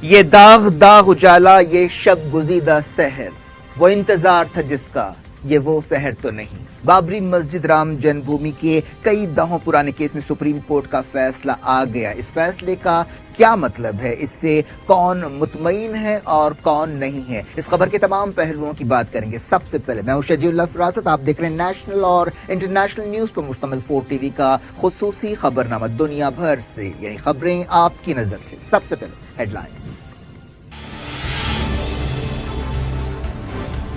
ये दाग दाग उजाला, ये शब गुजीदा सहर, वो इंतजार था जिसका, ये वो सहर तो नहीं। बाबरी मस्जिद राम जन्मभूमि के कई दहाकों पुराने केस में सुप्रीम कोर्ट का फैसला आ गया। इस फैसले का क्या मतलब है, इससे कौन मुतमईन है और कौन नहीं है, इस खबर के तमाम पहलुओं की बात करेंगे। सबसे पहले मैं हूं शजीउल्लाह फिरासत, आप देख रहे हैं नेशनल और इंटरनेशनल न्यूज पर मुश्तमिल 4 टीवी का खुसूसी खबरनामा। दुनिया भर से यही खबरें आपकी नजर से। सबसे पहले हेडलाइन।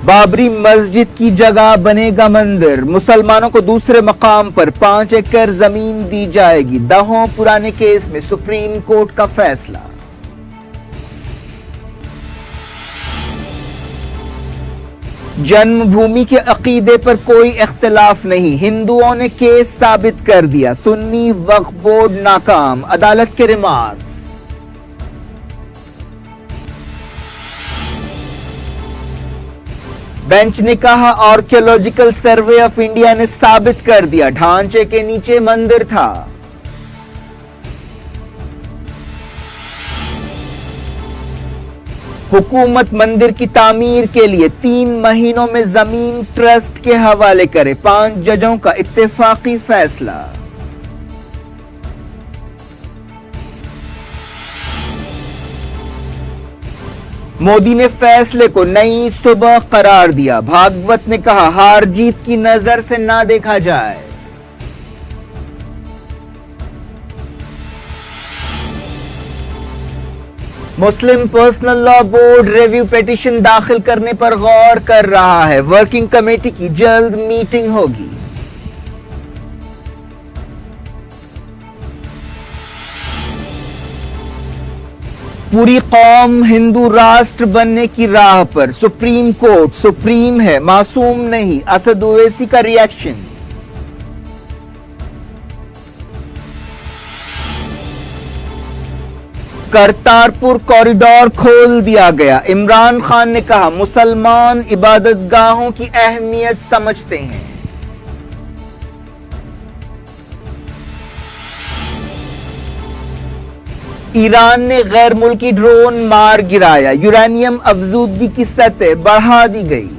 बाबरी मस्जिद की जगह बनेगा मंदिर, मुसलमानों को दूसरे मकाम पर 5 एकड़ जमीन दी जाएगी। दहाकों पुराने केस में सुप्रीम कोर्ट का फैसला। जन्मभूमि के अकीदे पर कोई इख्तिलाफ नहीं, हिंदुओं ने केस साबित कर दिया। सुन्नी वक्फ बोर्ड नाकाम, अदालत के रिमार्क। बेंच ने कहा आर्कियोलॉजिकल सर्वे ऑफ इंडिया ने साबित कर दिया ढांचे के नीचे मंदिर था। हुकूमत मंदिर की तामीर के लिए 3 महीनों में जमीन ट्रस्ट के हवाले करे, 5 जजों का इत्तेफाकी फैसला। मोदी ने फैसले को नई सुबह करार दिया। भागवत ने कहा हार जीत की नजर से ना देखा जाए। Muslim personal law board review petition दाखिल करने पर गौर कर रहा है। वर्किंग कमेटी की जल्द मीटिंग होगी। पूरी कौम हिंदू राष्ट्र बनने की राह पर, सुप्रीम कोर्ट सुप्रीम है, मासूम नहीं, असद ओवैसी का रिएक्शन। करतारपुर कॉरिडोर खोल दिया गया, इमरान खान ने कहा मुसलमान इबादतगाहों की अहमियत समझते हैं। ईरान ने गैर मुल्की ड्रोन मार गिराया, यूरेनियम अफजूदगी की सतह बढ़ा दी गई।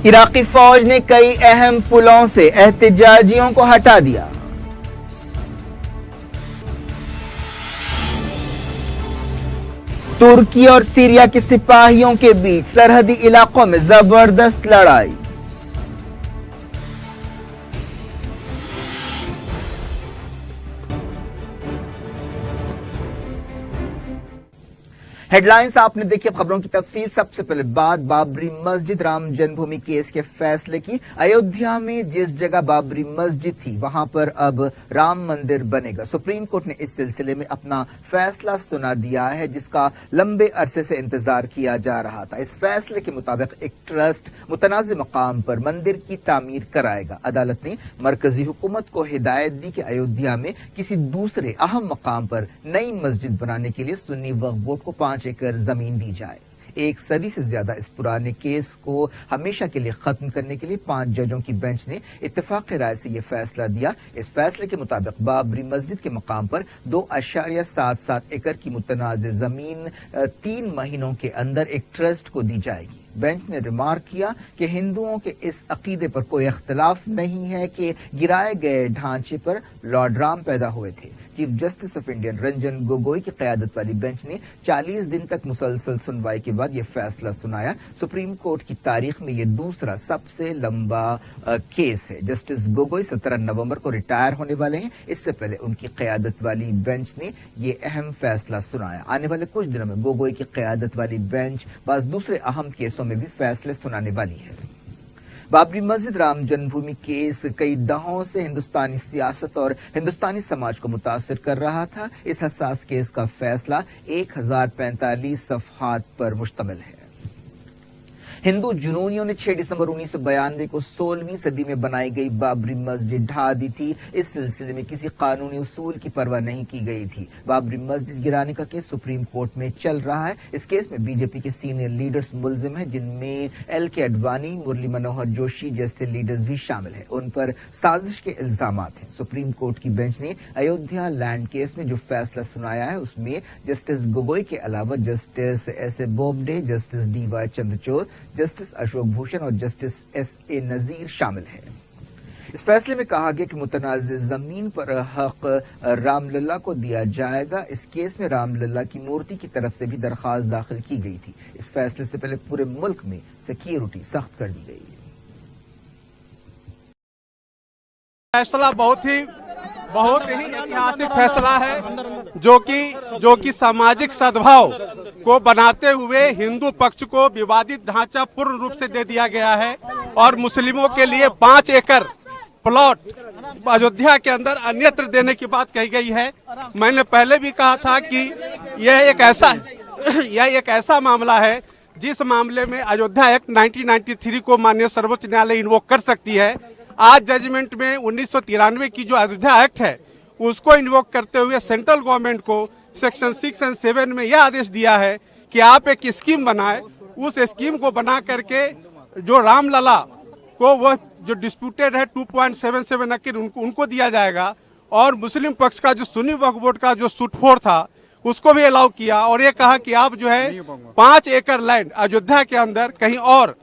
इराकी फौज ने कई अहम पुलों से एहतजाजियों को हटा दिया। तुर्की और सीरिया के सिपाहियों के बीच सरहदी इलाकों में जबरदस्त लड़ाई। हेडलाइंस आपने देखी, अब खबरों की तफसील। सबसे पहले बात बाबरी मस्जिद राम जन्मभूमि केस के फैसले की। अयोध्या में जिस जगह बाबरी मस्जिद थी वहां पर अब राम मंदिर बनेगा। सुप्रीम कोर्ट ने इस सिलसिले में अपना फैसला सुना दिया है, जिसका लंबे अरसे से इंतजार किया जा रहा था। इस फैसले के मुताबिक एक ट्रस्ट मुतनाज़ मकाम पर मंदिर की तामीर कराएगा। अदालत ने मरकजी हुकूमत को हिदायत दी कि अयोध्या में किसी दूसरे अहम मकाम पर नई मस्जिद बनाने के लिए सुन्नी वक्फ बोर्ड को 5 एकड़ जमीन दी जाए। 1 सदी से ज्यादा इस पुराने केस को हमेशा के लिए खत्म करने के लिए 5 जजों की बेंच ने इत्तेफाक राय से यह फैसला दिया। इस फैसले के मुताबिक बाबरी मस्जिद के मकाम पर 2.77 एकड़ की मुतनाज़ जमीन 3 महीनों के अंदर एक ट्रस्ट को दी जाएगी। बेंच ने रिमार्क किया कि हिंदुओं के इस अकीदे पर कोई इख्तिलाफ नहीं है कि गिराए गए ढांचे पर लॉर्ड राम पैदा हुए थे। Chief justice of India Ranjan Gogoi की क़यादत वाली बेंच ने 40 दिन तक मुसलसल सुनवाई के बाद यह फैसला सुनाया। सुप्रीम कोर्ट की तारीख में यह दूसरा सबसे लंबा केस है। जस्टिस गोगोई 17 नवंबर को रिटायर होने वाले हैं। इससे पहले उनकी क़यादत वाली बेंच ने यह अहम फैसला सुनाया। आने वाले कुछ दिनों में गोगोई की क़यादत वाली बेंच बाज़ दूसरे अहम केसों में भी फैसले सुनाने वाली है। बाबरी मस्जिद राम जन्मभूमि केस कई दहाकों से हिंदुस्तानी सियासत और हिंदुस्तानी समाज को मुतासिर कर रहा था। इस हसास केस का फैसला 1045 सफ़हात पर मुश्तमिल है। हिंदू जुनूनियों ने 6 दिसंबर 1992 को 16वीं सदी में बनाई गई बाबरी मस्जिद ढा दी थी। इस सिलसिले में किसी कानूनी उसूल की परवाह नहीं की गई थी। बाबरी मस्जिद गिराने का केस सुप्रीम कोर्ट में चल रहा है। इस केस में बीजेपी के सीनियर लीडर्स मुलजिम हैं, जिनमें LK आडवाणी, मुरली मनोहर जोशी जैसे लीडर्स भी शामिल हैं। उन पर साजिश के इल्जामात हैं। सुप्रीम कोर्ट की बेंच ने अयोध्या लैंड केस में जो फैसला सुनाया है, उसमें जस्टिस गोगोई के अलावा justice S.A. Bobde, justice DY Chandrachud, justice Ashok Bhushan और जस्टिस S.A. नजीर शामिल हैं। इस फैसले में कहा गया कि मुतनाज़ जमीन पर हक रामलला को दिया जाएगा। इस केस में रामलला की मूर्ति की तरफ से भी दरखास्त दाखिल की गई थी। इस फैसले से पहले पूरे मुल्क में सिक्योरिटी सख्त कर दी गई। फैसला बहुत ही ऐतिहासिक फैसला है, जो कि सामाजिक सद्भाव को बनाते हुए हिंदू पक्ष को विवादित ढांचा पूर्ण रूप से दे दिया गया है और मुस्लिमों के लिए 5 एकड़ प्लॉट अयोध्या के अंदर अन्यत्र देने की बात कही गई है। मैंने पहले भी कहा था कि यह एक ऐसा मामला है जिस मामले में अयोध्या एक्ट 1993 को माननीय सर्वोच्च न्यायालय इन्वोक कर सकती है। आज जजमेंट में 1993 की जो अयोध्या एक्ट है उसको इन्वोक करते हुए सेंट्रल गवर्नमेंट को सेक्शन 6 और 7 में यह आदेश दिया है कि आप एक स्कीम बनाए। उस स्कीम को बना करके जो रामलला को वो जो डिस्प्यूटेड है 2.77 एकड़ उनको दिया जाएगा और मुस्लिम पक्ष का जो सुन्नी वक्फ बोर्ड का जो सूटफोड़ था उसको भी अलाउ किया और ये कहा कि आप जो है 5 एकड़ लैंड अयोध्या के अंदर कहीं और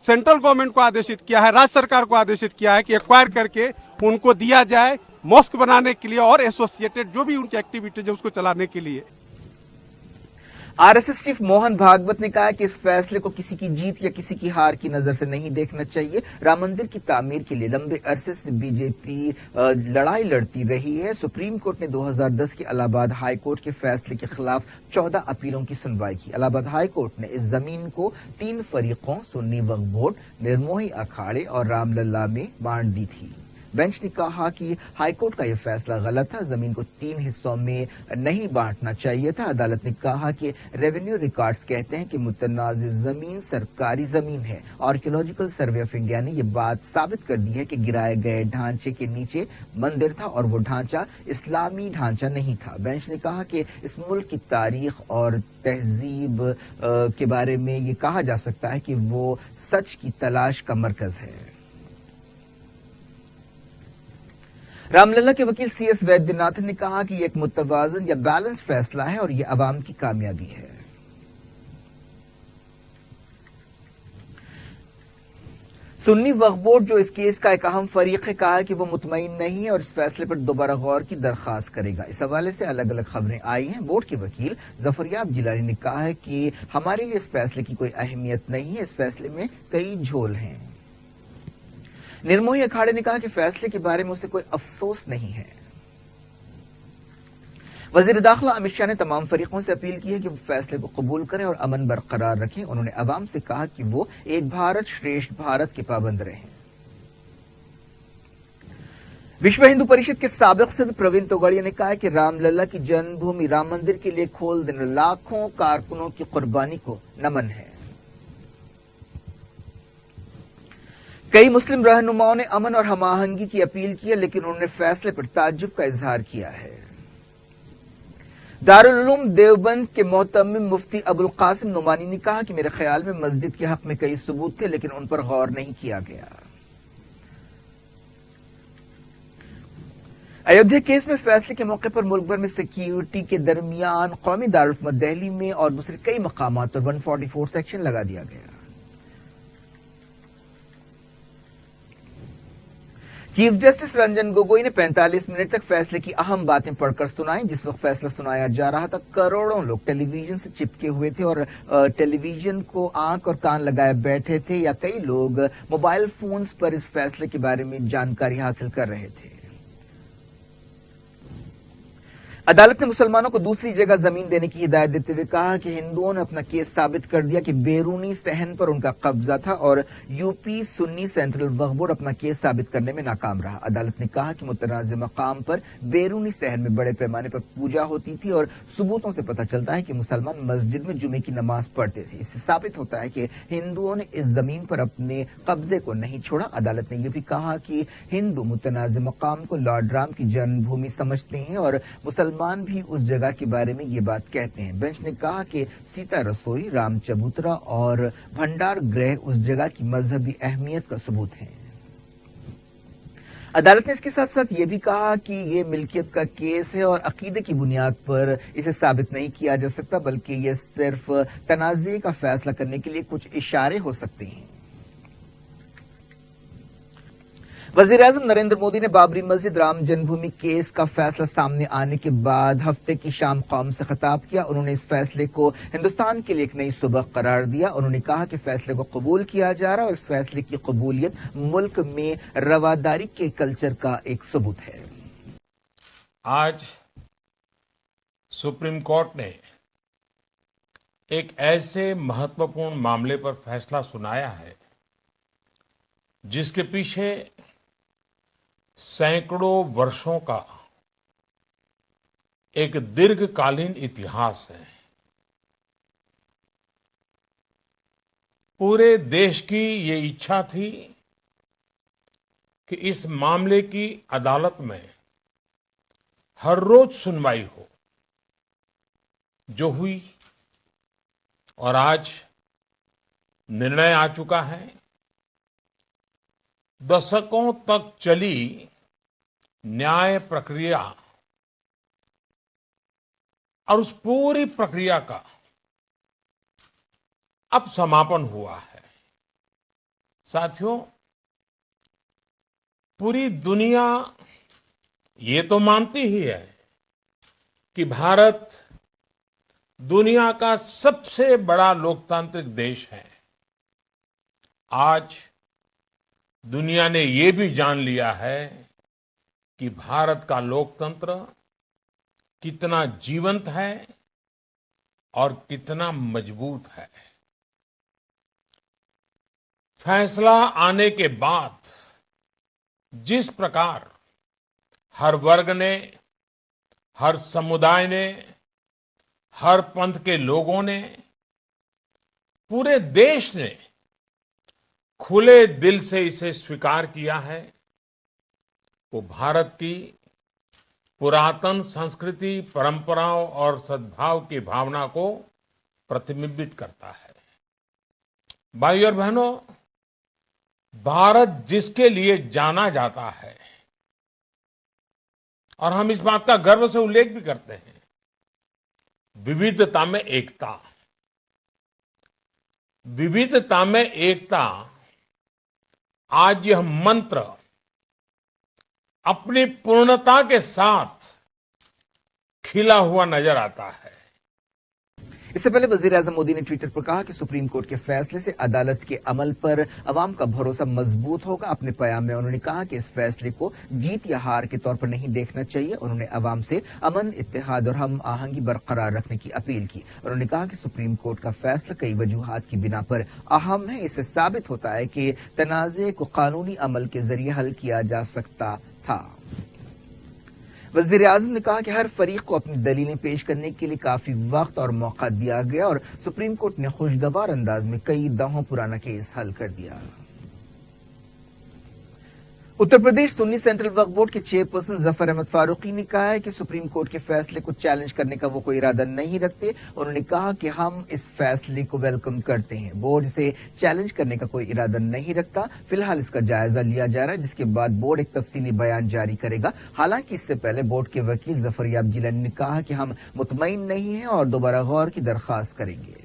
सेंट्रल गवर्नमेंट को आदेशित किया है, राज्य सरकार को आदेशित किया है कि एक्वायर करके उनको दिया जाए मॉस्क बनाने के लिए और एसोसिएटेड जो भी उनकी एक्टिविटीज है उसको चलाने के लिए। RSS चीफ मोहन भागवत ने कहा कि इस फैसले को किसी की जीत या किसी की हार की नजर से नहीं देखना चाहिए। राम मंदिर की तामीर के लिए लंबे अरसे से बीजेपी लड़ाई लड़ती रही है। सुप्रीम कोर्ट ने 2010 के इलाहाबाद हाई कोर्ट के फैसले के खिलाफ 14 अपीलों की सुनवाई की। इलाहाबाद हाई कोर्ट ने इस जमीन को 3 फरीकों सुन्नी वक्फ बोर्ड, निर्मोही अखाड़े और रामलला में बांट दी थी। बेंच ने कहा कि हाईकोर्ट का यह फैसला गलत था, जमीन को 3 हिस्सों में नहीं बांटना चाहिए था। अदालत ने कहा कि रेवेन्यू रिकॉर्ड्स कहते हैं कि मुतनाज़ जमीन सरकारी जमीन है। आर्कियोलॉजिकल सर्वे ऑफ इंडिया ने यह बात साबित कर दी है कि गिराए गए ढांचे के नीचे मंदिर था और वो ढांचा इस्लामी ढांचा नहीं था। बेंच ने कहा कि इस मुल्क की तारीख और तहजीब के बारे में ये कहा जा सकता है कि वो सच की तलाश का मरकज है। रामलला के वकील CS वैद्यनाथन ने कहा कि यह एक मुतवाजन या बैलेंस फैसला है और यह अवाम की कामयाबी है। सुन्नी वक्फ बोर्ड जो इस केस का एक अहम फरीक है, कहा कि वो मुतमईन नहीं है और इस फैसले पर दोबारा गौर की दरखास्त करेगा। इस हवाले से अलग अलग खबरें आई हैं। बोर्ड के वकील जफरयाब जिलानी ने कहा है कि हमारे लिए इस फैसले की कोई अहमियत नहीं है, इस फैसले में कई झोल हैं। निर्मोही अखाड़े ने कहा कि फैसले के बारे में उसे कोई अफसोस नहीं है। वजीर दाखिला अमित शाह ने तमाम फरीकों से अपील की है कि वो फैसले को कबूल करें और अमन बरकरार रखें। उन्होंने अवाम से कहा कि वो एक भारत श्रेष्ठ भारत के पाबंद रहें। विश्व हिंदू परिषद के साबिक सदर प्रवीण तोगड़िया ने कहा कि रामलला की जन्मभूमि राम मंदिर के लिए खोल देने लाखों कारकुनों की कुर्बानी को नमन है। कई मुस्लिम रहनुमाओं ने अमन और हमाहंगी की अपील की है, लेकिन उन्होंने फैसले पर ताज्जुब का इजहार किया है। दारुल उलूम देवबंद के मोहतमिम मुफ्ती अबुल कासिम नुमानी ने कहा कि मेरे ख्याल में मस्जिद के हक में कई सबूत थे, लेकिन उन पर गौर नहीं किया गया। अयोध्या केस में फैसले के मौके पर मुल्क भर में सिक्योरिटी के दरमियान कौमी दारुल दिल्ली में और दूसरे कई मकामात पर 144 सेक्शन लगा दिया गया। चीफ जस्टिस रंजन गोगोई ने 45 मिनट तक फैसले की अहम बातें पढ़कर सुनाई। जिस वक्त फैसला सुनाया जा रहा था, करोड़ों लोग टेलीविजन से चिपके हुए थे और टेलीविजन को आंख और कान लगाए बैठे थे, या कई लोग मोबाइल फोन्स पर इस फैसले के बारे में जानकारी हासिल कर रहे थे। अदालत ने मुसलमानों को दूसरी जगह जमीन देने की हिदायत देते हुए कहा कि हिंदुओं ने अपना केस साबित कर दिया कि बैरूनी सहन पर उनका कब्जा था और यूपी सुन्नी सेंट्रल वक्फ बोर्ड अपना केस साबित करने में नाकाम रहा। अदालत ने कहा कि मुतनाज़ मकाम पर बैरूनी सहन में बड़े पैमाने पर पूजा होती थी और सबूतों से पता चलता है कि मुसलमान मस्जिद में जुमे की नमाज पढ़ते थे। इससे साबित होता है कि हिंदुओं ने इस जमीन पर अपने कब्जे को नहीं छोड़ा। अदालत ने यह भी कहा कि हिंदू मुतनाज़ मकाम को लॉर्ड राम की जन्मभूमि समझते हैं और मुसलमान भी उस जगह के बारे में ये बात कहते हैं। बेंच ने कहा कि सीता रसोई, राम चबूतरा और भंडार गृह उस जगह की मजहबी अहमियत का सबूत है। अदालत ने इसके साथ साथ ये भी कहा कि ये मिल्कियत का केस है और अकीदे की बुनियाद पर इसे साबित नहीं किया जा सकता, बल्कि ये सिर्फ तनाज़े का फैसला करने के लिए कुछ इशारे हो सकते हैं। वज़ीर-ए-आज़म नरेंद्र मोदी ने बाबरी मस्जिद राम जन्मभूमि केस का फैसला सामने आने के बाद हफ्ते की शाम कौम से खिताब किया। उन्होंने इस फैसले को हिंदुस्तान के लिए एक नई सुबह करार दिया। उन्होंने कहा कि फैसले को कबूल किया जा रहा है और इस फैसले की कबूलियत मुल्क में रवादारी के कल्चर का एक सबूत है। आज सुप्रीम कोर्ट ने एक ऐसे महत्वपूर्ण मामले पर फैसला सुनाया है जिसके पीछे सैकड़ों वर्षों का एक दीर्घकालीन इतिहास है। पूरे देश की ये इच्छा थी कि इस मामले की अदालत में हर रोज सुनवाई हो, जो हुई और आज निर्णय आ चुका है। दशकों तक चली न्याय प्रक्रिया और उस पूरी प्रक्रिया का अब समापन हुआ है। साथियों, पूरी दुनिया ये तो मानती ही है कि भारत दुनिया का सबसे बड़ा लोकतांत्रिक देश है। आज दुनिया ने ये भी जान लिया है कि भारत का लोकतंत्र कितना जीवंत है और कितना मजबूत है। फैसला आने के बाद जिस प्रकार हर वर्ग ने, हर समुदाय ने, हर पंथ के लोगों ने, पूरे देश ने खुले दिल से इसे स्वीकार किया है, वो भारत की पुरातन संस्कृति, परंपराओं और सद्भाव की भावना को प्रतिबिंबित करता है। भाइयों और बहनों, भारत जिसके लिए जाना जाता है और हम इस बात का गर्व से उल्लेख भी करते हैं, विविधता में एकता। विविधता में एकता, आज यह मंत्र अपनी पूर्णता के साथ खिला हुआ नजर आता है। इससे पहले वज़ीर-ए-आज़म मोदी ने ट्विटर पर कहा कि सुप्रीम कोर्ट के फैसले से अदालत के अमल पर अवाम का भरोसा मजबूत होगा। अपने बयान में उन्होंने कहा कि इस फैसले को जीत या हार के तौर पर नहीं देखना चाहिए। उन्होंने अवाम से अमन, इत्तेहाद और हम आहंगी बरकरार रखने की अपील की। उन्होंने कहा कि सुप्रीम कोर्ट का फैसला कई वजूहात की बिना पर अहम है। इससे साबित होता है कि तनाज़े को कानूनी अमल के जरिए हल किया जा सकता था। वज़ीर-ए-आज़म ने कहा कि हर फरीक को अपनी दलीलें पेश करने के लिए काफी वक्त और मौका दिया गया और सुप्रीम कोर्ट ने खुशगवार अंदाज में कई दहाकों पुराना केस हल कर दिया। उत्तर प्रदेश सुन्नी सेंट्रल वक्फ बोर्ड के चेयरपर्सन जफर अहमद फारूकी ने कहा है कि सुप्रीम कोर्ट के फैसले को चैलेंज करने का वो कोई इरादा नहीं रखते। उन्होंने कहा कि हम इस फैसले को वेलकम करते हैं। बोर्ड इसे चैलेंज करने का कोई इरादा नहीं रखता। फिलहाल इसका जायजा लिया जा रहा है, जिसके बाद बोर्ड एक तफसीली बयान जारी करेगा। हालांकि इससे पहले बोर्ड के वकील जफरयाब जिलानी ने कहा कि हम मुतमईन नहीं हैं और दोबारा गौर की दरख्वास्त करेंगे।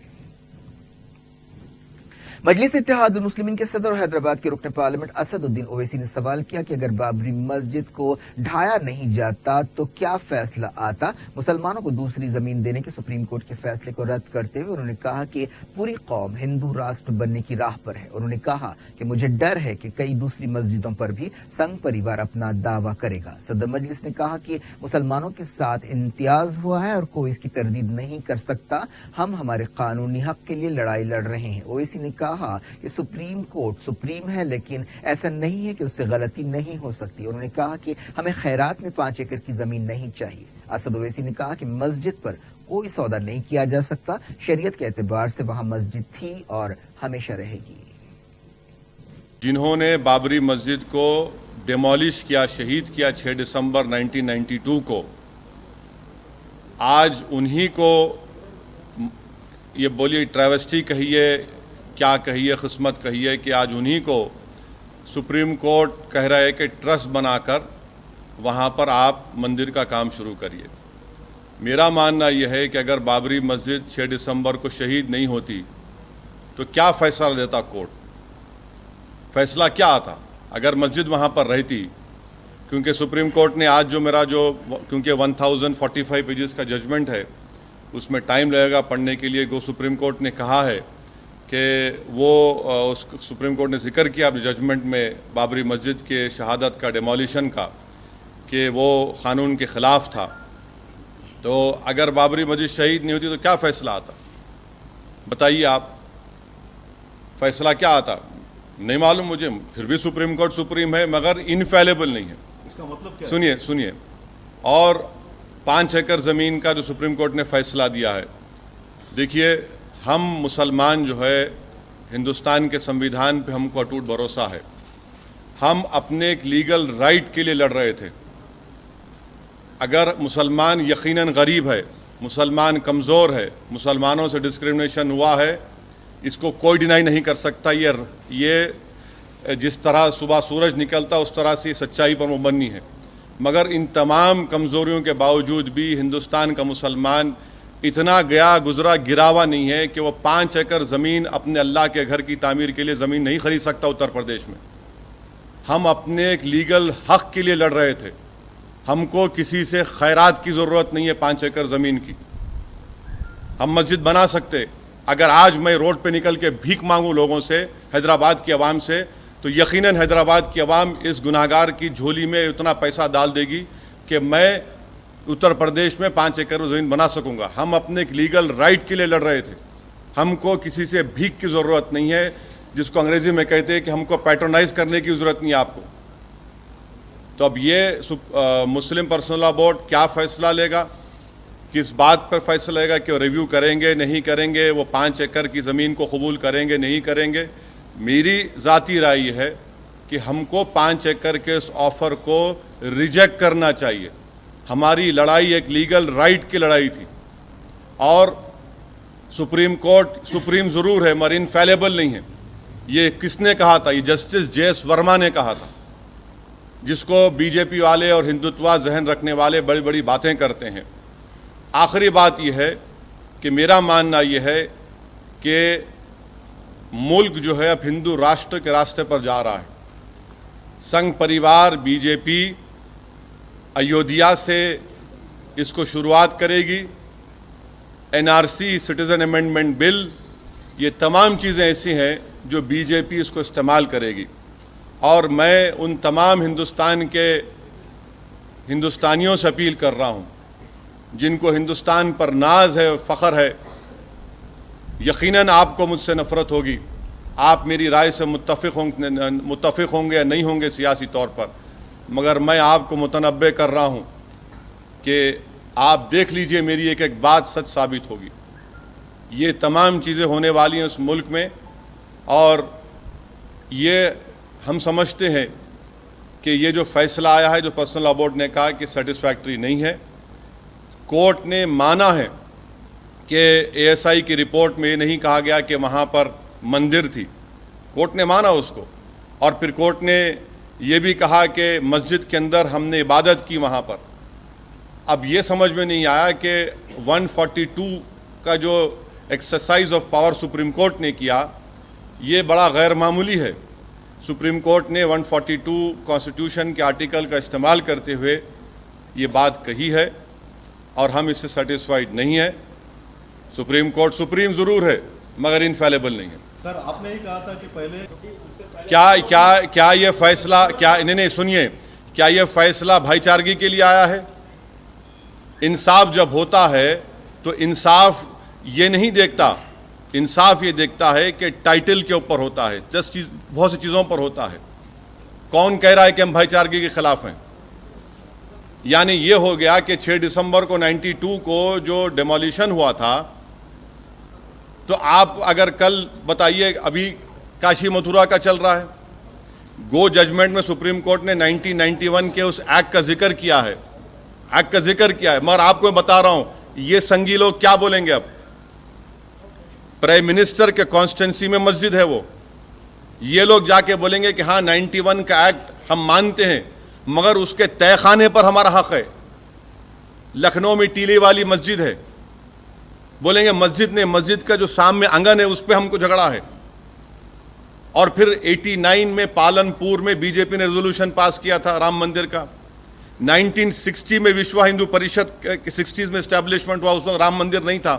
मजलिस इत्तेहादुल मुस्लिमीन के सदर और हैदराबाद के रुकन पार्लियामेंट असदुद्दीन ओवैसी ने सवाल किया कि अगर बाबरी मस्जिद को ढाया नहीं जाता तो क्या फैसला आता। मुसलमानों को दूसरी जमीन देने के सुप्रीम कोर्ट के फैसले को रद्द करते हुए उन्होंने कहा कि पूरी कौम हिंदू राष्ट्र बनने की राह पर है। उन्होंने कहा कि मुझे डर है कि कई दूसरी मस्जिदों पर भी संघ परिवार अपना दावा करेगा। सदर मजलिस ने कहा कि मुसलमानों के साथ इम्तियाज हुआ है और कोई इसकी तरदीद नहीं कर सकता। हम हमारे कानूनी हक के लिए लड़ाई लड़ रहे हैं। ओवैसी ने कहा कि सुप्रीम कोर्ट सुप्रीम है, लेकिन ऐसा नहीं है कि उससे गलती नहीं हो सकती। उन्होंने कहा कि हमें खैरात में 5 एकड़ की जमीन नहीं चाहिए। असद ओवैसी ने कहा कि मस्जिद पर कोई सौदा नहीं किया जा सकता। शरीयत के एतबार से वहां मस्जिद थी और हमेशा रहेगी। जिन्होंने बाबरी मस्जिद को डिमोलिश किया, शहीद किया 6 दिसंबर 1992 को, आज उन्हीं को ये बोलिए ट्रैवेस्टी कहिए, क्या कहिए, किस्मत कहिए कि आज उन्हीं को सुप्रीम कोर्ट कह रहा है कि ट्रस्ट बनाकर वहाँ पर आप मंदिर का काम शुरू करिए। मेरा मानना यह है कि अगर बाबरी मस्जिद 6 दिसंबर को शहीद नहीं होती तो क्या फैसला लेता कोर्ट? फैसला क्या आता अगर मस्जिद वहाँ पर रहती? क्योंकि सुप्रीम कोर्ट ने आज क्योंकि 1045 पेजेस का जजमेंट है, उसमें टाइम लगेगा पढ़ने के लिए। सुप्रीम कोर्ट ने कहा है कि उस सुप्रीम कोर्ट ने जिक्र किया अपने जजमेंट में बाबरी मस्जिद के शहादत का, डिमोलिशन का, कि वो क़ानून के ख़िलाफ़ था। तो अगर बाबरी मस्जिद शहीद नहीं होती तो क्या फ़ैसला आता? बताइए आप, फ़ैसला क्या आता? नहीं मालूम मुझे। फिर भी सुप्रीम कोर्ट सुप्रीम है, मगर इनफेलेबल नहीं है। इसका मतलब क्या? सुनिए। और 5 एकड़ ज़मीन का जो सुप्रीम कोर्ट ने फ़ैसला दिया है, देखिए हम मुसलमान जो है हिंदुस्तान के संविधान पे हमको अटूट भरोसा है। हम अपने एक लीगल राइट के लिए लड़ रहे थे। अगर मुसलमान यकीनन गरीब है, मुसलमान कमज़ोर है, मुसलमानों से डिस्क्रिमिनेशन हुआ है, इसको कोई डिनाई नहीं कर सकता। ये जिस तरह सुबह सूरज निकलता उस तरह से सच्चाई पर मुबन्नी है। मगर इन तमाम कमज़ोरियों के बावजूद भी हिंदुस्तान का मुसलमान इतना गुजरा गिरावा नहीं है कि वो 5 एकड़ ज़मीन अपने अल्लाह के घर की तामीर के लिए ज़मीन नहीं खरीद सकता उत्तर प्रदेश में। हम अपने एक लीगल हक़ के लिए लड़ रहे थे। हमको किसी से खैरात की ज़रूरत नहीं है 5 एकड़ ज़मीन की। हम मस्जिद बना सकते। अगर आज मैं रोड पे निकल के भीख मांगूँ लोगों से, हैदराबाद की आवाम से, तो यकीनन हैदराबाद की आवाम इस गुनाहगार की झोली में उतना पैसा डाल देगी कि मैं उत्तर प्रदेश में 5 एकड़ ज़मीन बना सकूंगा। हम अपने एक लीगल राइट के लिए लड़ रहे थे। हमको किसी से भीख की ज़रूरत नहीं है, जिसको अंग्रेज़ी में कहते हैं कि हमको पैट्रोनाइज करने की ज़रूरत नहीं है आपको। तो अब ये मुस्लिम पर्सनल लॉ बोर्ड क्या फ़ैसला लेगा, किस बात पर फैसला लेगा कि वो रिव्यू करेंगे नहीं करेंगे, वो 5 एकड़ की ज़मीन को कबूल करेंगे नहीं करेंगे। मेरी ज़ाती राय ये है कि हमको 5 एकड़ के इस ऑफ़र को रिजेक्ट करना चाहिए। हमारी लड़ाई एक लीगल राइट की लड़ाई थी और सुप्रीम कोर्ट सुप्रीम ज़रूर है मगर इनफेलेबल नहीं है। ये किसने कहा था? ये जस्टिस जे.एस. वर्मा ने कहा था, जिसको बीजेपी वाले और हिंदुत्वा जहन रखने वाले बड़ी बड़ी बातें करते हैं। आखिरी बात यह है कि मेरा मानना यह है कि मुल्क जो है अब हिंदू राष्ट्र के रास्ते पर जा रहा है। संघ परिवार बीजेपी अयोध्या से इसको शुरुआत करेगी। एनआरसी, सिटीज़न अमेंडमेंट बिल, ये तमाम चीज़ें ऐसी हैं जो बीजेपी इसको इस्तेमाल करेगी। और मैं उन तमाम हिंदुस्तान के हिंदुस्तानियों से अपील कर रहा हूँ जिनको हिंदुस्तान पर नाज है, फ़ख्र है। यकीनन आपको मुझसे नफ़रत होगी, आप मेरी राय से मुत्तफ़िक़ होंगे या नहीं होंगे सियासी तौर पर, मगर मैं आपको मुतनब्बे कर रहा हूँ कि आप देख लीजिए मेरी एक एक बात सच साबित होगी। ये तमाम चीज़ें होने वाली हैं उस मुल्क में और ये हम समझते हैं कि ये जो फ़ैसला आया है, जो पर्सनल लॉ बोर्ड ने कहा कि सेटिस्फैक्ट्री नहीं है। कोर्ट ने माना है कि एएसआई की रिपोर्ट में ये नहीं कहा गया कि वहाँ पर मंदिर थी, कोर्ट ने माना उसको। और फिर कोर्ट ने ये भी कहा कि मस्जिद के अंदर हमने इबादत की वहाँ पर। अब ये समझ में नहीं आया कि 142 का जो exercise of power supreme court ने किया, ये बड़ा गैर मामूली है। सुप्रीम कोर्ट ने 142 कॉन्स्टिट्यूशन के आर्टिकल का इस्तेमाल करते हुए ये बात कही है और हम इससे सेटिस्फाइड नहीं है। सुप्रीम कोर्ट सुप्रीम ज़रूर है मगर इनफेलेबल नहीं है। सर, आपने ही कहा था कि पहले क्या ये फैसला, क्या नहीं सुनिए, क्या ये फैसला भाईचारगी के लिए आया है? इंसाफ जब होता है तो इंसाफ ये नहीं देखता, इंसाफ ये देखता है कि टाइटल के ऊपर होता है, जस्ट बहुत सी चीज़ों पर होता है। कौन कह रहा है कि हम भाईचारगी के खिलाफ हैं? यानी ये हो गया कि 6 दिसंबर को 92 को जो डेमोलिशन हुआ था, तो आप अगर कल बताइए, अभी काशी मथुरा का चल रहा है, गो जजमेंट में सुप्रीम कोर्ट ने 1991 के उस एक्ट का जिक्र किया है, एक्ट का जिक्र किया है। मगर आपको मैं बता रहा हूं, ये संगी लोग क्या बोलेंगे अब? प्राइम मिनिस्टर के कॉन्स्टिट्यूंसी में मस्जिद है वो, ये लोग जाके बोलेंगे कि हाँ 91 का एक्ट हम मानते हैं मगर उसके तहखाने पर हमारा हक है। लखनऊ में टीले वाली मस्जिद है, बोलेंगे मस्जिद ने, मस्जिद का जो सामने आंगन है उस पर हमको झगड़ा है। और फिर 89 में पालनपुर में बीजेपी ने रेजोल्यूशन पास किया था राम मंदिर का। 1960 में विश्व हिंदू परिषद के 60s में एस्टैब्लिशमेंट हुआ, उस वक्त राम मंदिर नहीं था।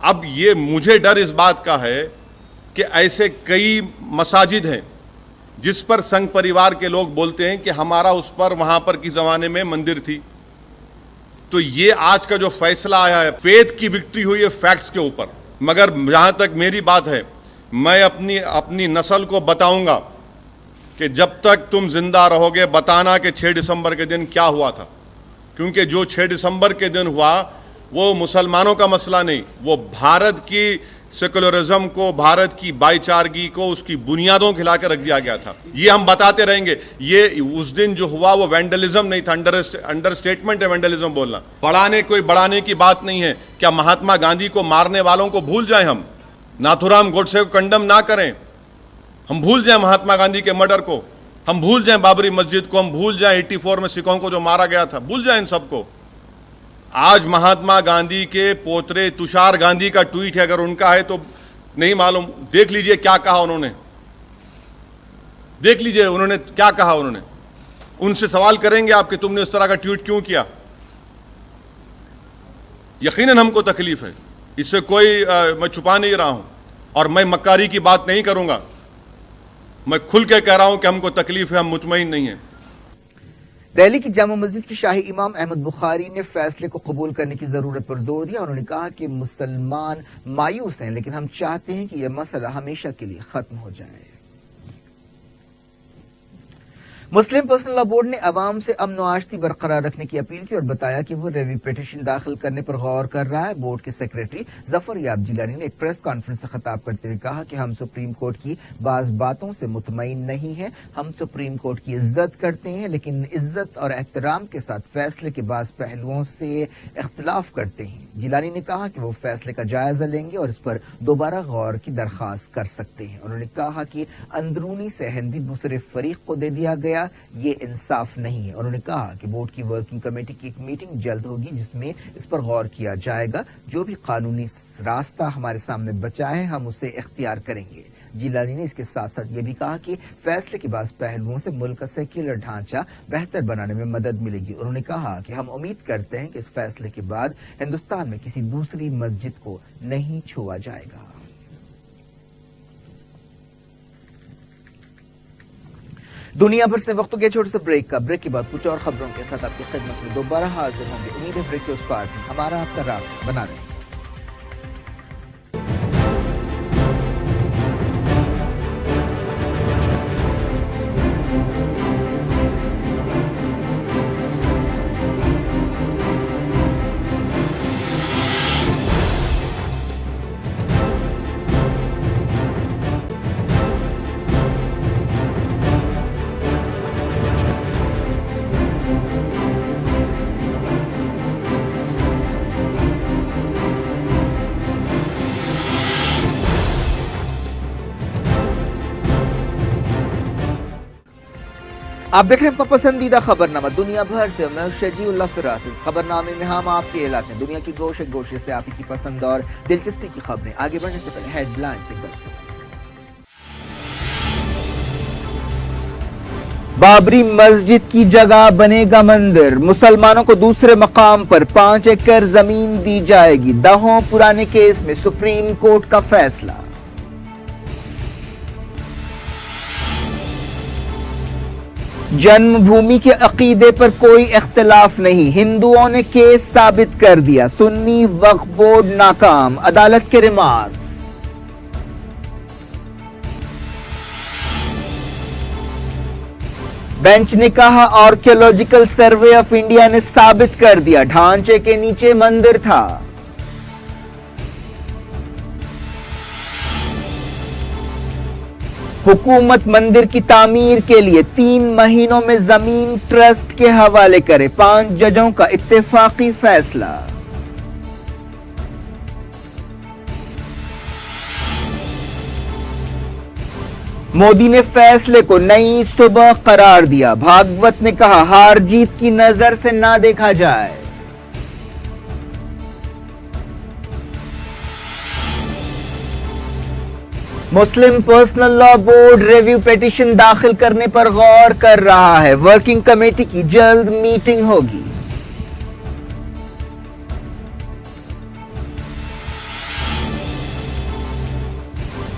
अब ये मुझे डर इस बात का है कि ऐसे कई मसाजिद हैं जिस पर संघ परिवार के लोग बोलते हैं कि हमारा उस पर वहां पर की जमाने में मंदिर थी। तो ये आज का जो फैसला आया है, फेथ की विक्ट्री हुई है फैक्ट्स के ऊपर। मगर जहां तक मेरी बात है, मैं अपनी नस्ल को बताऊंगा कि जब तक तुम जिंदा रहोगे बताना कि 6 दिसंबर के दिन क्या हुआ था। क्योंकि जो 6 दिसंबर के दिन हुआ वो मुसलमानों का मसला नहीं, वो भारत की सेकुलरिज्म को, भारत की भाईचारगी को, उसकी बुनियादों को हिला कर रख दिया गया था। ये हम बताते रहेंगे। ये उस दिन जो हुआ वो वैंडलिज्म नहीं था, अंडरस्टेटमेंट है वैंडलिज्म बोलना। कोई बढ़ाने की बात नहीं है। क्या महात्मा गांधी को मारने वालों को भूल जाएं हम? नाथुराम गोडसे को कंडम ना करें? हम भूल जाएं महात्मा गांधी के मर्डर को? हम भूल जाएं बाबरी मस्जिद को? हम भूल जाएं 84 में सिखों को जो मारा गया था? भूल जाएं इन सबको। आज महात्मा गांधी के पोतरे तुषार गांधी का ट्वीट है, अगर उनका है तो नहीं मालूम, देख लीजिए क्या कहा उन्होंने, देख लीजिए उन्होंने क्या कहा। उन्होंने, उनसे सवाल करेंगे आप कि तुमने उस तरह का ट्वीट क्यों किया। यकीनन हमको तकलीफ है, इससे कोई मैं छुपा नहीं रहा हूं और मैं मक्कारी की बात नहीं करूंगा। मैं खुल के कह रहा हूं कि हमको तकलीफ है, हम मुतमईन नहीं है। दिल्ली की जामा मस्जिद के शाही इमाम अहमद बुखारी ने फैसले को कबूल करने की जरूरत पर जोर दिया। उन्होंने कहा कि मुसलमान मायूस हैं, लेकिन हम चाहते हैं कि यह मसला हमेशा के लिए खत्म हो जाए। मुस्लिम पर्सनल लॉ बोर्ड ने अवाम से अमन और आश्ती बरकरार रखने की अपील की और बताया कि वो रिव्यू पिटीशन दाखिल करने पर गौर कर रहा है। बोर्ड के सेक्रेटरी जफर याब जिलानी ने एक प्रेस कॉन्फ्रेंस से खिताब करते हुए कहा कि हम सुप्रीम कोर्ट की बाज बातों से मुतमईन नहीं है। हम सुप्रीम कोर्ट की इज्जत करते हैं, लेकिन इज्जत और एहतराम के साथ फैसले के बाज पहलुओं से इख्तलाफ करते हैं। जिलानी ने कहा कि वो फैसले का जायजा लेंगे और इस पर दोबारा गौर की दरखास्त कर सकते हैं। उन्होंने कहा कि अंदरूनी सहमति दूसरे फरीक को दे दिया गया, ये इंसाफ नहीं है। उन्होंने कहा कि बोर्ड की वर्किंग कमेटी की एक मीटिंग जल्द होगी जिसमें इस पर गौर किया जाएगा। जो भी कानूनी रास्ता हमारे सामने बचा है हम उसे इख्तियार करेंगे। जिलानी ने इसके साथ साथ ये भी कहा कि फैसले के बाद पहलुओं से मुल्क का सेक्युलर ढांचा बेहतर बनाने में मदद मिलेगी। उन्होंने कहा कि हम उम्मीद करते हैं कि इस फैसले के बाद हिंदुस्तान में किसी दूसरी मस्जिद को नहीं छुआ जाएगा। दुनिया भर से वक्त के छोटे से ब्रेक के बाद कुछ और खबरों के साथ आपकी खिदमत में दोबारा हाजिर होंगे। उम्मीद है ब्रेक के उस पार हमारा आपका रास्ता बना रहे। आप देख रहे हैं आपका पसंदीदा खबरनामा दुनिया भर से। मैं शजीउल्लाह फिरास। खबरनामे में हम आपके इलाके दुनिया की गोशे गोशे से आप की पसंद और दिलचस्पी की खबरें। आगे बढ़ने से पहले हेडलाइंस एक बार। बाबरी मस्जिद की जगह बनेगा मंदिर, मुसलमानों को दूसरे मकाम पर 5 एकड़ जमीन दी जाएगी। दहों पुराने केस में सुप्रीम कोर्ट का फैसला। जन्मभूमि के अकीदे पर कोई इख्तिलाफ नहीं, हिंदुओं ने केस साबित कर दिया। सुन्नी वक्फ बोर्ड नाकाम, अदालत के रिमार्क। बेंच ने कहा आर्कियोलॉजिकल सर्वे ऑफ इंडिया ने साबित कर दिया ढांचे के नीचे मंदिर था। हुकूमत मंदिर की तामीर के लिए 3 महीनों में जमीन ट्रस्ट के हवाले करे, 5 जजों का इत्तेफाकी फैसला। मोदी ने फैसले को नई सुबह करार दिया। भागवत ने कहा हार जीत की नजर से ना देखा जाए। Muslim personal law board review petition दाखिल करने पर गौर कर रहा है। वर्किंग कमेटी की जल्द मीटिंग होगी।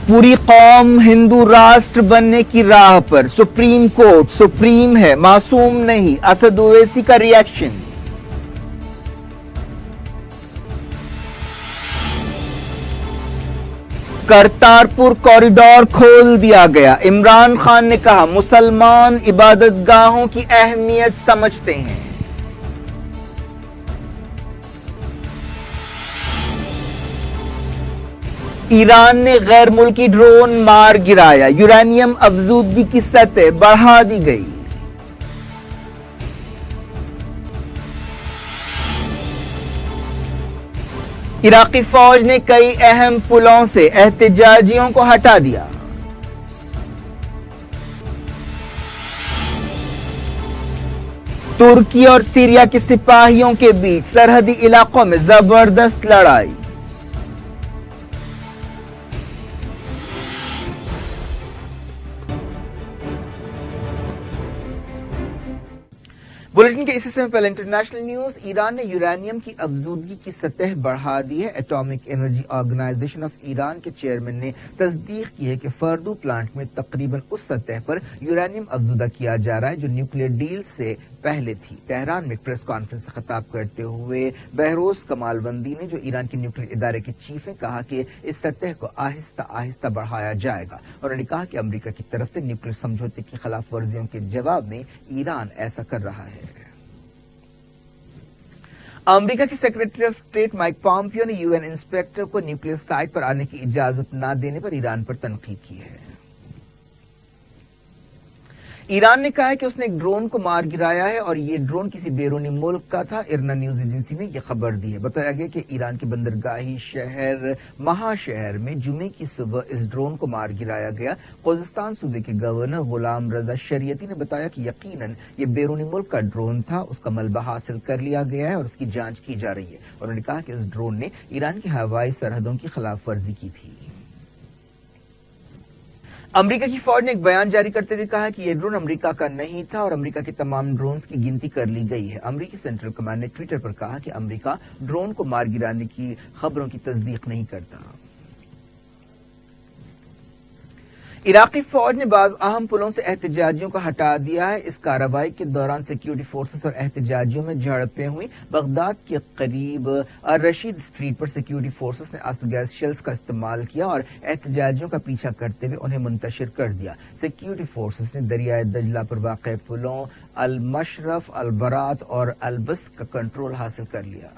पूरी कौम हिंदू राष्ट्र बनने की राह पर, सुप्रीम कोर्ट सुप्रीम है, मासूम नहीं, असद ओवैसी का रिएक्शन। करतारपुर कॉरिडोर खोल दिया गया, इमरान खान ने कहा मुसलमान इबादतगाहों की अहमियत समझते हैं। ईरान ने गैर मुल्की ड्रोन मार गिराया, यूरेनियम अफजूदगी की सतह बढ़ा दी गई। इराकी फौज ने कई अहम पुलों से एहतजाजियों को हटा दिया। तुर्की और सीरिया के सिपाहियों के बीच सरहदी इलाकों में जबरदस्त लड़ाई। बुलेटिन के इस हिस्से में पहले इंटरनेशनल न्यूज। ईरान ने यूरेनियम की अफजूदगी की सतह बढ़ा दी है। Atomic Energy Organization of Iran के चेयरमैन ने तस्दीक की है कि फर्दू प्लांट में तकरीबन उस सतह पर यूरेनियम अफजूदा किया जा रहा है जो न्यूक्लियर डील से पहले थी। तेहरान में प्रेस कॉन्फ्रेंस से खिताब करते हुए बहरोज कमालवंदी ने, जो ईरान के न्यूक्लियर इदारे के चीफ हैं, कहा कि इस सतह को आहिस्ता आहिस्ता बढ़ाया जाएगा। उन्होंने कहा कि अमेरिका की तरफ से न्यूक्लियर समझौते की खिलाफ वर्जियों के जवाब में ईरान ऐसा कर रहा है। अमेरिका के secretary of state Mike Pompeo ने यूएन इंस्पेक्टर को न्यूक्लियर साइट पर आने की इजाजत न देने पर ईरान पर तनकीद की है। ईरान ने कहा है कि उसने एक ड्रोन को मार गिराया है और ये ड्रोन किसी बैरूनी मुल्क का था। इरना न्यूज एजेंसी ने यह खबर दी है। बताया गया कि ईरान के बंदरगाही शहर महाशहर में जुमे की सुबह इस ड्रोन को मार गिराया गया। खुजिस्तान सूबे के गवर्नर गुलाम रजा शरीयती ने बताया कि यकीनन ये बैरूनी मुल्क का ड्रोन था, उसका मलबा हासिल कर लिया गया है और उसकी जांच की जा रही है। उन्होंने कहा कि इस ड्रोन ने ईरान की हवाई सरहदों की खिलाफ वर्जी की थी। अमेरिका की फौज ने एक बयान जारी करते हुए कहा कि यह ड्रोन अमेरिका का नहीं था और अमेरिका के तमाम ड्रोन्स की गिनती कर ली गई है। अमेरिकी सेंट्रल कमांड ने ट्विटर पर कहा कि अमेरिका ड्रोन को मार गिराने की खबरों की तस्दीक नहीं करता। इराकी फौज ने बाज अहम पुलों से एहतजाजियों को हटा दिया है। इस कार्रवाई के दौरान सिक्योरिटी फोर्सेस और एहतजाजियों में झड़पें हुई। बगदाद के करीब रशीद स्ट्रीट पर सिक्योरिटी फोर्सेस ने आंसू गैस शेल्स का इस्तेमाल किया और एहतजाजियों का पीछा करते हुए उन्हें मुंतशिर कर दिया। सिक्योरिटी फोर्सेस ने दरियाए दजला पर वाक़ पुलों अल मशरफ, अल बरात और अल बस का कंट्रोल हासिल कर लिया।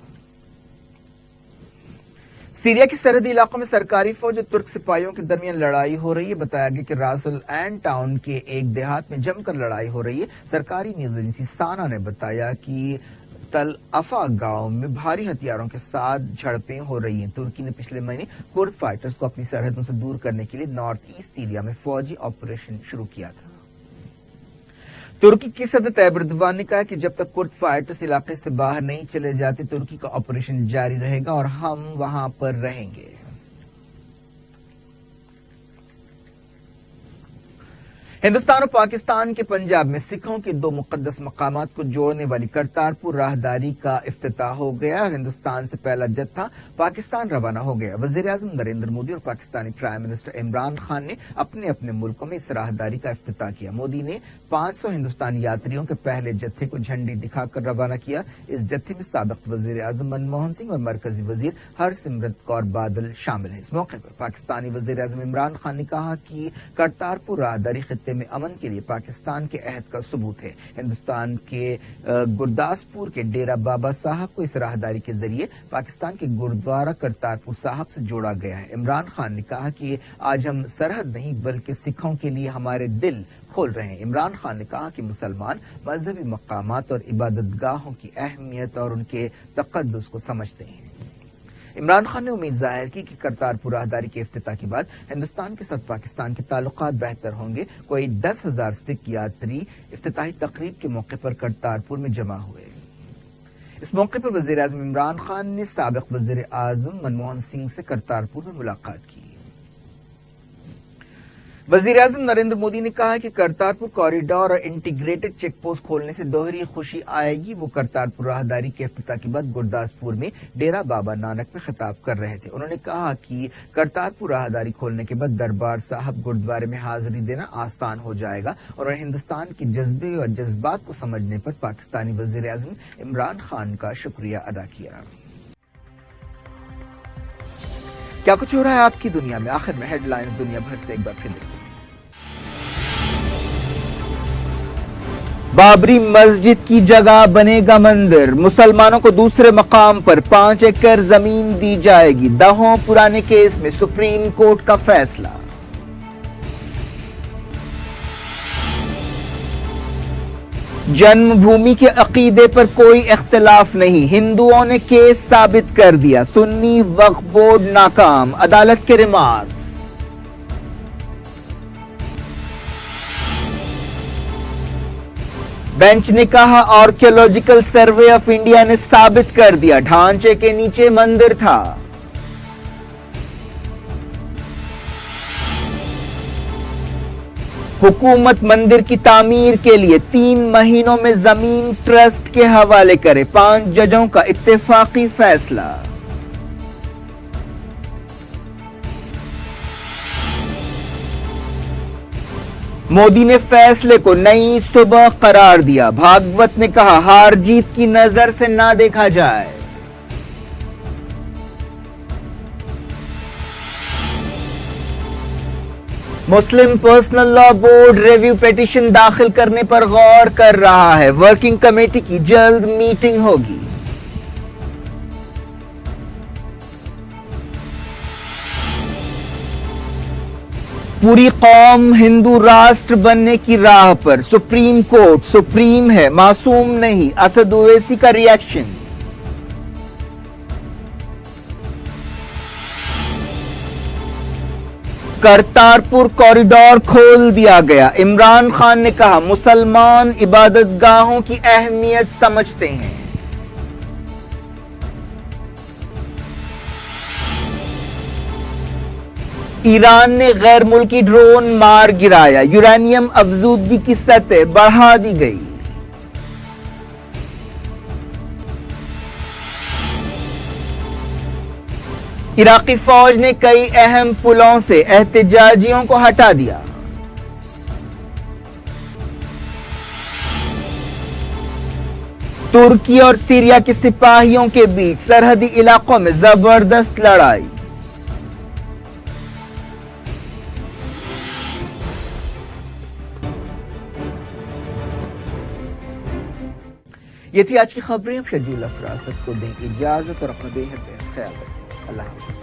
सीरिया के सरहदी इलाकों में सरकारी फौज और तुर्क सिपाहियों के दरमियान लड़ाई हो रही है। बताया गया कि रासुल एन टाउन के एक देहात में जमकर लड़ाई हो रही है। सरकारी न्यूज एजेंसी साना ने बताया कि तल अफा गांव में भारी हथियारों के साथ झड़पें हो रही हैं। तुर्की ने पिछले महीने कुर्द फाइटर्स को अपनी सरहदों से दूर करने के लिए नॉर्थ ईस्ट सीरिया में फौजी ऑपरेशन शुरू किया था। तुर्की के सदर तैयब एर्दोगान ने कहा कि जब तक कुर्द फाइटर्स इलाके से बाहर नहीं चले जाते, तुर्की का ऑपरेशन जारी रहेगा और हम वहां पर रहेंगे। हिंदुस्तान और पाकिस्तान के पंजाब में सिखों के दो मुकद्दस मकामात को जोड़ने वाली करतारपुर राहदारी का इफ्तिताह हो गया और हिंदुस्तान से पहला जत्था पाकिस्तान रवाना हो गया। वजीर-ए-आज़म नरेंद्र मोदी और पाकिस्तानी प्राइम मिनिस्टर इमरान खान ने अपने अपने मुल्कों में इस राहदारी का इफ्तिताह किया। मोदी ने 500 हिंदुस्तानी यात्रियों के पहले जत्थे को झंडी दिखाकर रवाना किया। इस जत्थे में साबिक वजीर-ए-आज़म मनमोहन सिंह और मरकजी वजीर हरसिमरत कौर बादल शामिल हैं। इस मौके पर पाकिस्तानी वजीर-ए-आज़म इमरान खान ने कहा कि करतारपुर राहदारी खित्ते में अमन के लिए पाकिस्तान के अहद का सबूत है। हिंदुस्तान के गुरदासपुर के डेरा बाबा साहब को इस राहदारी के जरिए पाकिस्तान के गुरुद्वारा करतारपुर साहब से जोड़ा गया है। इमरान खान ने कहा कि आज हम सरहद नहीं बल्कि सिखों के लिए हमारे दिल खोल रहे हैं। इमरान खान ने कहा कि मुसलमान मजहबी मकामात और इबादतगाहों की अहमियत और उनके तकद्दुस को समझते हैं। इमरान खान ने उम्मीद जाहिर की कि करतारपुर राहदारी के इफ्तिताह के बाद हिंदुस्तान के साथ पाकिस्तान के ताल्लुकात बेहतर होंगे। कोई 10,000 सिख यात्री इफ्तिताही तकरीब के मौके पर करतारपुर में जमा हुए। इस मौके पर वजीर-ए-आज़म इमरान खान ने साबिक वजीर-ए-आज़म मनमोहन सिंह से करतारपुर में मुलाकात की। वजीर-ए-आज़म नरेंद्र मोदी ने कहा कि करतारपुर कॉरिडोर और इंटीग्रेटेड चेक पोस्ट खोलने से दोहरी खुशी आएगी। वो करतारपुर राहदारी के इफ्तिताह के बाद गुरदासपुर में डेरा बाबा नानक में खिताब कर रहे थे। उन्होंने कहा कि करतारपुर राहदारी खोलने के बाद दरबार साहब गुरुद्वारे में हाजिरी देना आसान हो जाएगा और उन्होंने हिंदुस्तान के जज्बे और जज्बात को समझने पर पाकिस्तानी वजीर-ए-आज़म इमरान खान का शुक्रिया अदा किया। क्या कुछ हो रहा है आपकी दुनिया में? आखिर में हेडलाइंस दुनिया भर से एक बार फिर देखिए। बाबरी मस्जिद की जगह बनेगा मंदिर। मुसलमानों को दूसरे मकाम पर 5 एकड़ जमीन दी जाएगी। दहों पुराने केस में सुप्रीम कोर्ट का फैसला। जन्मभूमि के अकीदे पर कोई इख्तिलाफ नहीं, हिंदुओं ने केस साबित कर दिया। सुन्नी वक्फ बोर्ड नाकाम, अदालत के रिमार्क। बेंच ने कहा आर्कियोलॉजिकल सर्वे ऑफ इंडिया ने साबित कर दिया ढांचे के नीचे मंदिर था। हुकूमत मंदिर की तामीर के लिए 3 महीनों में जमीन ट्रस्ट के हवाले करे। 5 जजों का इत्तेफाकी फैसला। मोदी ने फैसले को नई सुबह करार दिया। भागवत ने कहा हार जीत की नजर से ना देखा जाए। Muslim personal law board review petition दाखिल करने पर गौर कर रहा है। वर्किंग कमेटी की जल्द मीटिंग होगी। पूरी कौम हिंदू राष्ट्र बनने की राह पर। सुप्रीम कोर्ट सुप्रीम है, मासूम नहीं। असद ओवैसी का रिएक्शन। करतारपुर कॉरिडोर खोल दिया गया। इमरान खान ने कहा मुसलमान इबादतगाहों की अहमियत समझते हैं। ईरान ने गैर मुल्की ड्रोन मार गिराया। यूरेनियम अफजूदगी की सतह बढ़ा दी गई। इराकी फौज ने कई अहम पुलों से एहतजाजियों को हटा दिया। तुर्की और सीरिया के सिपाहियों के बीच सरहदी इलाकों में जबरदस्त लड़ाई। ये थी आज की खबरें। शजील अफरासत को दें इजाजत और अपना बेहद ख्याल रखें। अल्लाह हाफ़िज़।